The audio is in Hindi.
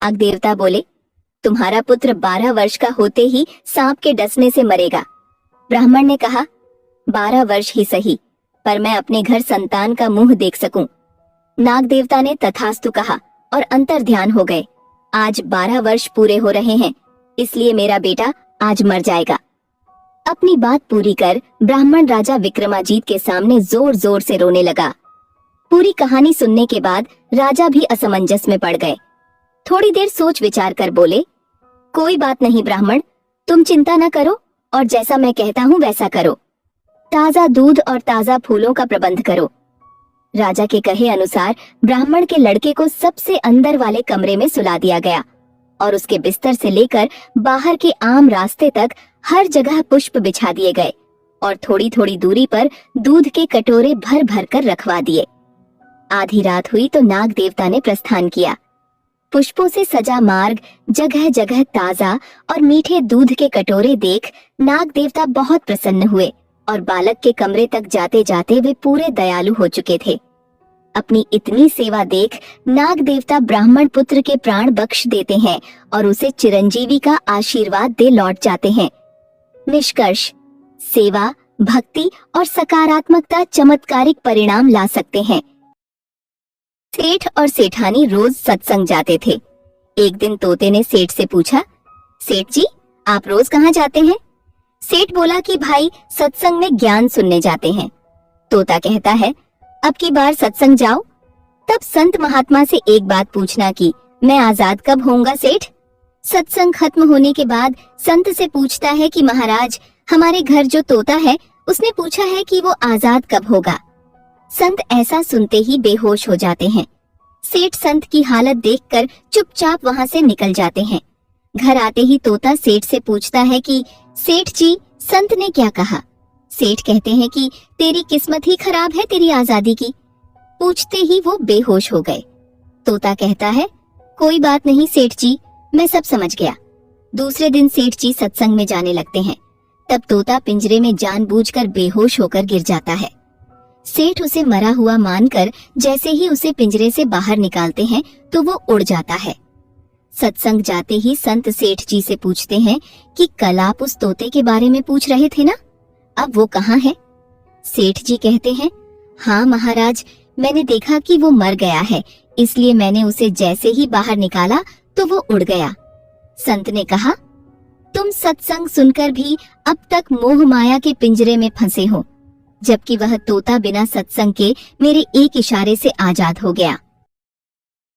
नाग देवता बोले, तुम्हारा पुत्र 12 वर्ष का होते ही सांप के डसने से मरेगा। ब्राह्मण ने कहा, 12 वर्ष ही सही, पर मैं अपने घर संतान का मुंह देख सकूं। नाग देवता ने तथास्तु कहा और अंतर ध्यान हो गए। आज 12 वर्ष पूरे हो रहे हैं, इसलिए मेरा बेटा आज मर जाएगा। अपनी बात पूरी कर ब्राह्मण राजा विक्रमाजीत के सामने जोर जोर से रोने लगा। पूरी कहानी सुनने के बाद राजा भी असमंजस में पड़ गए। थोड़ी देर सोच विचार कर बोले, कोई बात नहीं ब्राह्मण, तुम चिंता न करो और जैसा मैं कहता हूँ वैसा करो। ताजा दूध और ताजा फूलों का प्रबंध करो। राजा के कहे अनुसार ब्राह्मण के लड़के को सबसे अंदर वाले कमरे में सुला दिया गया और उसके बिस्तर से लेकर बाहर के आम रास्ते तक हर जगह पुष्प बिछा दिए गए और थोड़ी थोड़ी दूरी पर दूध के कटोरे भर भर कर रखवा दिए। आधी रात हुई तो नाग देवता ने प्रस्थान किया। पुष्पों से सजा मार्ग, जगह जगह ताजा और मीठे दूध के कटोरे देख नाग देवता बहुत प्रसन्न हुए और बालक के कमरे तक जाते जाते वे पूरे दयालु हो चुके थे। अपनी इतनी सेवा देख नाग देवता ब्राह्मण पुत्र के प्राण बख्श देते हैं और उसे चिरंजीवी का आशीर्वाद दे लौट जाते हैं। निष्कर्ष, सेवा, भक्ति और सकारात्मकता चमत्कारिक परिणाम ला सकते हैं। सेठ और सेठानी रोज सत्संग जाते थे। एक दिन तोते ने सेठ से पूछा, सेठ जी आप रोज कहाँ जाते हैं? सेठ बोला कि भाई सत्संग में ज्ञान सुनने जाते हैं। तोता कहता है, अब की बार सत्संग जाओ। तब संत महात्मा से एक बात पूछना कि मैं आजाद कब होऊंगा सेठ? सत्संग खत्म होने के बाद संत से पूछता है कि महाराज, हमारे घर जो तोता है उसने पूछा है कि वो आजाद कब होगा। संत ऐसा सुनते ही बेहोश हो जाते हैं। सेठ संत की हालत देखकर चुपचाप वहां से निकल जाते हैं। घर आते ही तोता सेठ से पूछता है कि सेठ जी, संत ने क्या कहा? सेठ कहते हैं कि तेरी किस्मत ही खराब है तेरी आजादी की। पूछते ही वो बेहोश हो गए। तोता कहता है, कोई बात नहीं सेठ जी, मैं सब समझ गया। दूसरे दिन सेठ जी सत्संग में जाने लगते हैं। तब तोता पिंजरे में जानबूझकर बेहोश होकर गिर जाता है। सेठ उसे मरा हुआ मानकर जैसे ही उसे पिंजरे से बाहर निकालते हैं तो वो उड़ जाता है। सत्संग जाते ही संत सेठ जी से पूछते हैं कि कल आप उस तोते के बारे में पूछ रहे थे ना, अब वो कहाँ है? सेठ जी कहते हैं, हाँ महाराज, मैंने देखा कि वो मर गया है, इसलिए मैंने उसे जैसे ही बाहर निकाला तो वो उड़ गया। संत ने कहा, तुम सत्संग सुनकर भी अब तक मोह माया के पिंजरे में फंसे हो, जबकि वह तोता बिना सत्संग के मेरे एक इशारे से आजाद हो गया।